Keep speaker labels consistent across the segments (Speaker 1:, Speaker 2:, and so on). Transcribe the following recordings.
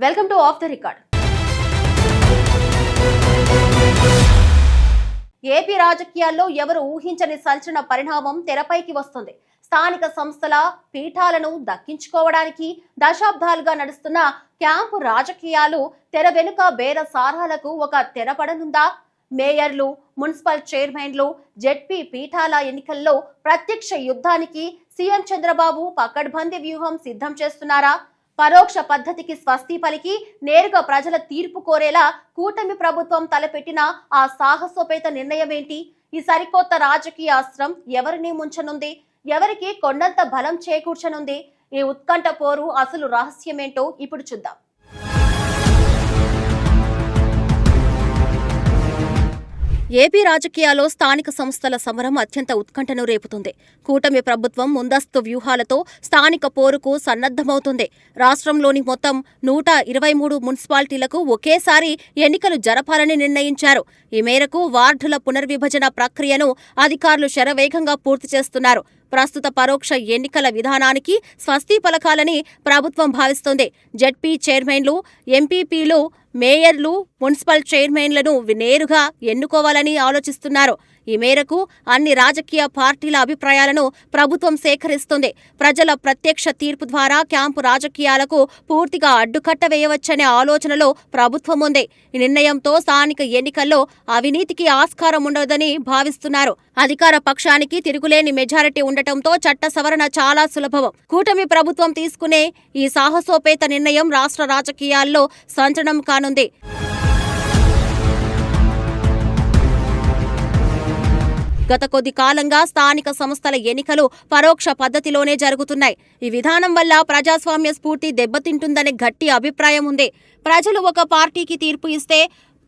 Speaker 1: Welcome to of the record. AP రాజకీయాల్లో ఎవరు ఊహించని సంచలన పరిణామం తెరపైకి వస్తుంది. స్థానిక సంస్థల పీఠాలను దక్కించుకోవడానికి దశాబ్దాలుగా నడుస్తున్న క్యాంపు రాజకీయాలు తెర వెనుక బేరసారాలకు ఒక తెరపడనుందా? మేయర్లు, మున్సిపల్ చైర్మన్లు, జెడ్పీ పీఠాల ఎన్నికల్లో ప్రత్యక్ష యుద్ధానికి సీఎం చంద్రబాబు పకడ్బందీ వ్యూహం సిద్ధం చేస్తున్నారా? పరోక్ష పద్ధతికి స్వస్తి పలికి నేరుగా ప్రజల తీర్పు కోరేలా కూటమి ప్రభుత్వం తలపెట్టిన ఆ సాహసోపేత నిర్ణయమేంటి? ఈ సరికొత్త రాజకీయ అస్త్రం ఎవరిని ముంచనుంది? ఎవరికి కొండంత బలం చేకూర్చనుంది? ఈ ఉత్కంఠ పోరు అసలు రహస్యమేంటో ఇప్పుడు చూద్దాం. ఏపీ రాజకీయాల్లో స్థానిక సంస్థల సమరం అత్యంత ఉత్కంఠను రేపుతుంది. కూటమి ప్రభుత్వం ముందస్తు వ్యూహాలతో స్థానిక పోరుకు సన్నద్ధమవుతుంది. రాష్ట్రంలోని మొత్తం 123 మున్సిపాలిటీలకు ఒకేసారి ఎన్నికలు జరపాలని నిర్ణయించారు. ఈ మేరకు వార్డుల పునర్విభజన ప్రక్రియను అధికారులు శరవేగంగా పూర్తి చేస్తున్నారు. ప్రస్తుత పరోక్ష ఎన్నికల విధానానికి స్వస్తి పలకాలని ప్రభుత్వం భావిస్తోంది. జెడ్పీ చైర్మన్లు, ఎంపీపీలు, మేయర్లు, మున్సిపల్ చైర్మన్లను నేరుగా ఎన్నుకోవాలని ఆలోచిస్తున్నారు. ఈ మేరకు అన్ని రాజకీయ పార్టీల అభిప్రాయాలను ప్రభుత్వం సేకరిస్తుంది. ప్రజల ప్రత్యక్ష తీర్పు ద్వారా క్యాంపు రాజకీయాలకు పూర్తిగా అడ్డుకట్ట వేయవచ్చనే ఆలోచనలో ప్రభుత్వం ఉంది. ఈ నిర్ణయంతో స్థానిక ఎన్నికల్లో అవినీతికి ఆస్కారం ఉండదని భావిస్తున్నారు. అధికార పక్షానికి తిరుగులేని మెజారిటీ ఉండటంతో చట్ట సవరణ చాలా సులభం. కూటమి ప్రభుత్వం తీసుకునే ఈ సాహసోపేత నిర్ణయం రాష్ట్ర రాజకీయాల్లో సంచలనం కానుంది. గత కొద్ది కాలంగా స్థానిక సంస్థల ఎన్నికలు పరోక్ష పద్ధతిలోనే జరుగుతున్నాయి. ఈ విధానం వల్ల ప్రజాస్వామ్య స్ఫూర్తి దెబ్బతింటుందనే గట్టి అభిప్రాయం ఉంది. ప్రజలు ఒక పార్టీకి తీర్పు ఇస్తే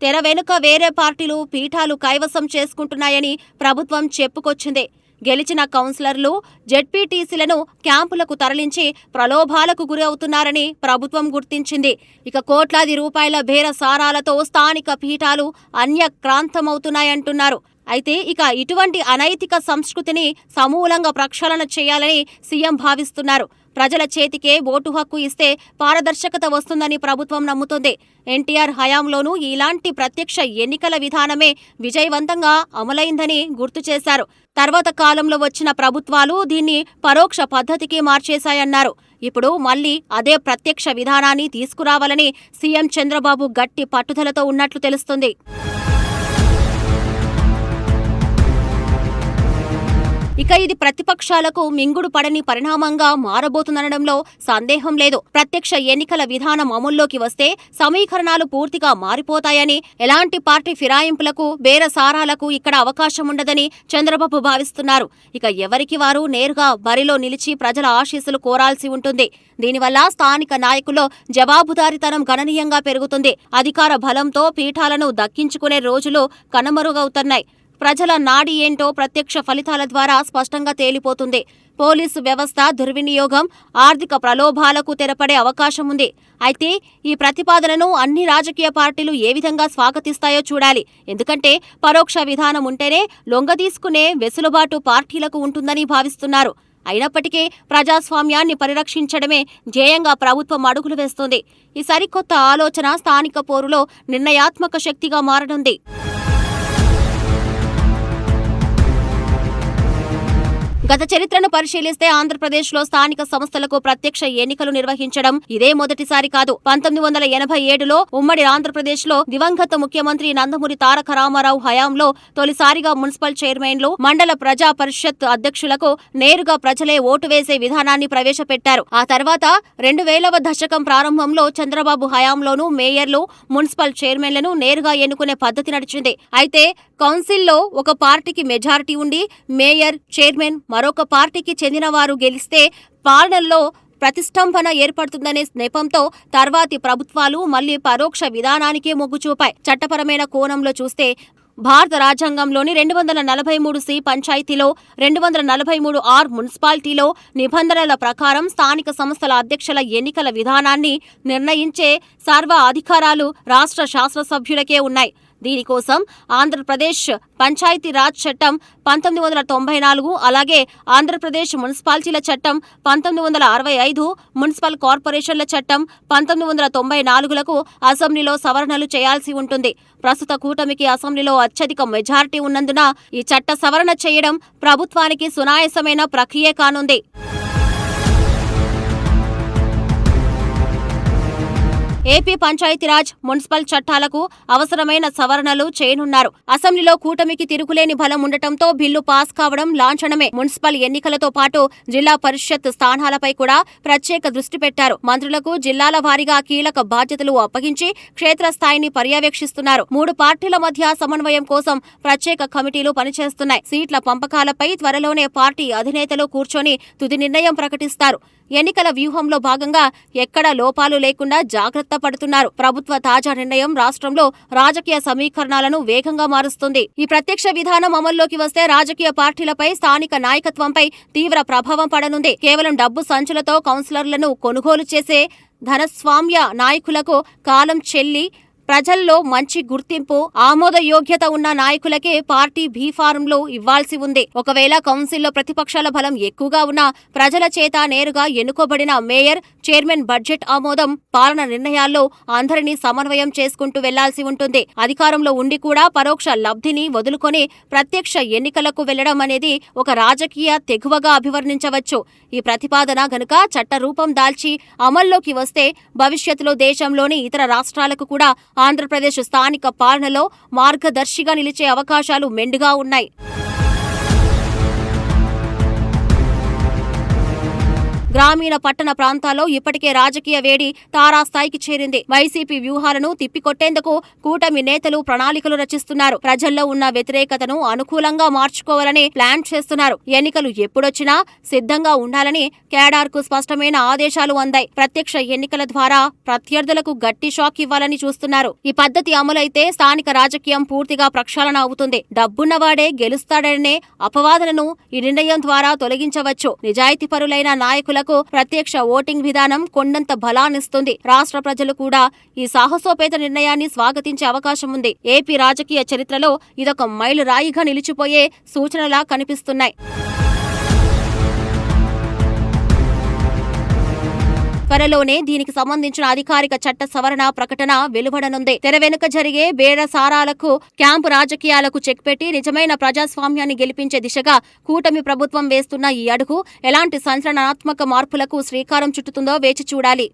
Speaker 1: తెర వెనుక వేరే పార్టీలు పీఠాలు కైవసం చేసుకుంటున్నాయని ప్రభుత్వం చెప్పుకొచ్చింది. గెలిచిన కౌన్సిలర్లు, జెడ్పీటీసీలను క్యాంపులకు తరలించి ప్రలోభాలకు గురి అవుతున్నారని ప్రభుత్వం గుర్తించింది. ఇక కోట్లాది రూపాయల బేరసారాలతో స్థానిక పీఠాలు అన్యక్రాంతమవుతున్నాయంటున్నారు. అయితే ఇక ఇటువంటి అనైతిక సంస్కృతిని సమూలంగా ప్రక్షాళన చేయాలని సీఎం భావిస్తున్నారు. ప్రజల చేతికే ఓటు హక్కు ఇస్తే పారదర్శకత వస్తుందని ప్రభుత్వం నమ్ముతోంది. ఎన్టీఆర్ హయాంలోనూ ఇలాంటి ప్రత్యక్ష ఎన్నికల విధానమే విజయవంతంగా అమలైందని గుర్తు చేశారు. తర్వాత కాలంలో వచ్చిన ప్రభుత్వాలు దీన్ని పరోక్ష పద్ధతికి మార్చేశాయన్నారు. ఇప్పుడు మళ్లీ అదే ప్రత్యక్ష విధానాన్ని తీసుకురావాలని సీఎం చంద్రబాబు గట్టి పట్టుదలతో ఉన్నట్లు తెలుస్తుంది. ఇక ఇది ప్రతిపక్షాలకు మింగుడు పడని పరిణామంగా మారబోతుందనడంలో సందేహం లేదు. ప్రత్యక్ష ఎన్నికల విధానం అమల్లోకి వస్తే సమీకరణాలు పూర్తిగా మారిపోతాయని, ఎలాంటి పార్టీ ఫిరాయింపులకు, బేరసారాలకు ఇక్కడ అవకాశం ఉండదని చంద్రబాబు భావిస్తున్నారు. ఇక ఎవరికి వారు నేరుగా బరిలో నిలిచి ప్రజల ఆశీస్సులు కోరాల్సి ఉంటుంది. దీనివల్ల స్థానిక నాయకుల్లో జవాబుదారీతనం గణనీయంగా పెరుగుతుంది. అధికార బలంతో పీఠాలను దక్కించుకునే రోజులు కనుమరుగవుతున్నాయి. ప్రజల నాడి ఏంటో ప్రత్యక్ష ఫలితాల ద్వారా స్పష్టంగా తేలిపోతుంది. పోలీసు వ్యవస్థ దుర్వినియోగం, ఆర్థిక ప్రలోభాలకు తెరపడే అవకాశం ఉంది. అయితే ఈ ప్రతిపాదనను అన్ని రాజకీయ పార్టీలు ఏ విధంగా స్వాగతిస్తాయో చూడాలి. ఎందుకంటే పరోక్ష విధానం ఉంటేనే లొంగదీసుకునే వెసులుబాటు పార్టీలకు ఉంటుందని భావిస్తున్నారు. అయినప్పటికీ ప్రజాస్వామ్యాన్ని పరిరక్షించడమే ధ్యేయంగా ప్రభుత్వం అడుగులు వేస్తోంది. ఈ సరికొత్త ఆలోచన స్థానిక పోరులో నిర్ణయాత్మక శక్తిగా మారనుంది. గత చరిత్రను పరిశీలిస్తే ఆంధ్రప్రదేశ్లో స్థానిక సంస్థలకు ప్రత్యక్ష ఎన్నికలు నిర్వహించడం ఇదే మొదటిసారి కాదు. 1987లో ఉమ్మడి ఆంధ్రప్రదేశ్లో దివంగత ముఖ్యమంత్రి నందమూరి తారక రామారావు హయాంలో తొలిసారిగా మున్సిపల్ చైర్మన్లు, మండల ప్రజా పరిషత్ అధ్యక్షులకు నేరుగా ప్రజలే ఓటు వేసే విధానాన్ని ప్రవేశపెట్టారు. ఆ తర్వాత 2000వ దశకం ప్రారంభంలో చంద్రబాబు హయాంలోనూ మేయర్లు, మున్సిపల్ చైర్మన్లను నేరుగా ఎన్నుకునే పద్ధతి నడిచింది. అయితే కౌన్సిల్లో ఒక పార్టీకి మెజారిటీ ఉండి మేయర్, చైర్మన్ మరొక పార్టీకి చెందిన వారు గెలిస్తే పాలనలో ప్రతిష్టంభన ఏర్పడుతుందనే నెపంతో తర్వాతి ప్రభుత్వాలు మళ్లీ పరోక్ష విధానానికే మొగ్గు చూపాయి. చట్టపరమైన కోణంలో చూస్తే భారత రాజ్యాంగంలోని 243C పంచాయతీలో, 243R మున్సిపాలిటీలో నిబంధనల ప్రకారం స్థానిక సంస్థల అధ్యక్షుల ఎన్నికల విధానాన్ని నిర్ణయించే సర్వ అధికారాలు రాష్ట్ర శాసనసభ్యులకే ఉన్నాయి. దీనికోసం ఆంధ్రప్రదేశ్ పంచాయతీరాజ్ చట్టం 1994, అలాగే ఆంధ్రప్రదేశ్ మున్సిపాలిటీల చట్టం 1965, మున్సిపల్ కార్పొరేషన్ల చట్టం 1994లకు అసెంబ్లీలో సవరణలు చేయాల్సి ఉంటుంది. ప్రస్తుత కూటమికి అసెంబ్లీలో అత్యధిక మెజారిటీ ఉన్నందున ఈ చట్ట సవరణ చేయడం ప్రభుత్వానికి సునాయాసమైన ప్రక్రియ కానుంది. ఏపీ పంచాయతీరాజ్, మున్సిపల్ చట్టాలకు అవసరమైన సవరణలు చేయనున్నారు. అసెంబ్లీలో కూటమికి తిరుగులేని బలం ఉండటంతో బిల్లు పాస్ కావడం లాంఛనమే. మున్సిపల్ ఎన్నికలతో పాటు జిల్లా పరిషత్ స్థానాలపై కూడా ప్రత్యేక దృష్టి పెట్టారు. మంత్రులకు జిల్లాల వారీగా కీలక బాధ్యతలు అప్పగించి క్షేత్రస్థాయిని పర్యవేక్షిస్తున్నారు. 3 పార్టీల మధ్య సమన్వయం కోసం ప్రత్యేక కమిటీలు పనిచేస్తున్నాయి. సీట్ల పంపకాలపై త్వరలోనే పార్టీ అధినేతలు కూర్చొని తుది నిర్ణయం ప్రకటిస్తారు. ఎన్నికల వ్యూహంలో భాగంగా ఎక్కడా లోపాలు లేకుండా జాగ్రత్త పడుతున్నారు. ప్రభుత్వ తాజా నిర్ణయం రాష్ట్రంలో రాజకీయ సమీకరణాలను వేగంగా మారుస్తుంది. ఈ ప్రత్యక్ష విధానం అమల్లోకి వస్తే రాజకీయ పార్టీలపై, స్థానిక నాయకత్వంపై తీవ్ర ప్రభావం పడనుంది. కేవలం డబ్బు సంచులతో కౌన్సిలర్లను కొనుగోలు చేసే ధనస్వామ్య నాయకులకు కాలం చెల్లి ప్రజల్లో మంచి గుర్తింపు, ఆమోదయోగ్యత ఉన్న నాయకులకే పార్టీ బీఫారంలు ఇవ్వాల్సి ఉంది. ఒకవేళ కౌన్సిల్లో ప్రతిపక్షాల బలం ఎక్కువగా ఉన్నా ప్రజల చేత నేరుగా ఎన్నుకోబడిన మేయర్, చైర్మన్ బడ్జెట్ ఆమోదం, పాలన నిర్ణయాల్లో అందరినీ సమన్వయం చేసుకుంటూ వెళ్లాల్సి ఉంటుంది. అధికారంలో ఉండి కూడా పరోక్ష లబ్ధిని వదులుకొని ప్రత్యక్ష ఎన్నికలకు వెళ్లడం అనేది ఒక రాజకీయ తెగువగా అభివర్ణించవచ్చు. ఈ ప్రతిపాదన గనుక చట్ట రూపం దాల్చి అమల్లోకి వస్తే భవిష్యత్తులో దేశంలోని ఇతర రాష్ట్రాలకు కూడా ఆంధ్రప్రదేశ్ స్థానిక పాలనలో మార్గదర్శిగా నిలిచే అవకాశాలు మెండుగా ఉన్నాయి. గ్రామీణ పట్టణ ప్రాంతాల్లో ఇప్పటికే రాజకీయ వేడి తారాస్థాయికి చేరింది. వైసీపీ వ్యూహాలను తిప్పికొట్టేందుకు కూటమి నేతలు ప్రణాళికలు రచిస్తున్నారు. ప్రజల్లో ఉన్న వ్యతిరేకతను అనుకూలంగా మార్చుకోవాలని ప్లాన్ చేస్తున్నారు. ఎన్నికలు ఎప్పుడొచ్చినా సిద్ధంగా ఉండాలని కేడార్కు స్పష్టమైన ఆదేశాలు అందాయి. ప్రత్యక్ష ఎన్నికల ద్వారా ప్రత్యర్థులకు గట్టి షాక్ ఇవ్వాలని చూస్తున్నారు. ఈ పద్ధతి అమలైతే స్థానిక రాజకీయం పూర్తిగా ప్రక్షాళన అవుతుంది. డబ్బున్నవాడే గెలుస్తాడనే అపవాదనను ఈ నిర్ణయం ద్వారా తొలగించవచ్చు. నిజాయితీపరులైన నాయకుల ప్రత్యక్ష ఓటింగ్ విధానం కొండంత బలాన్నిస్తుంది. రాష్ట్ర ప్రజలు కూడా ఈ సాహసోపేత నిర్ణయాన్ని స్వాగతించే అవకాశం ఉంది. ఏపీ రాజకీయ చరిత్రలో ఇదొక మైలురాయిగా నిలిచిపోయే సూచనలా కనిపిస్తున్నాయి. త్వరలోనే దీనికి సంబంధించిన అధికారిక చట్ట సవరణ ప్రకటన వెలువడనుంది. తెర వెనుక జరిగే బేరసారాలకు, క్యాంపు రాజకీయాలకు చెక్ పెట్టి నిజమైన ప్రజాస్వామ్యాన్ని గెలిపించే దిశగా కూటమి ప్రభుత్వం వేస్తున్న ఈ అడుగు ఎలాంటి సంచలనాత్మక మార్పులకు శ్రీకారం చుట్టుతుందో వేచి చూడాలి.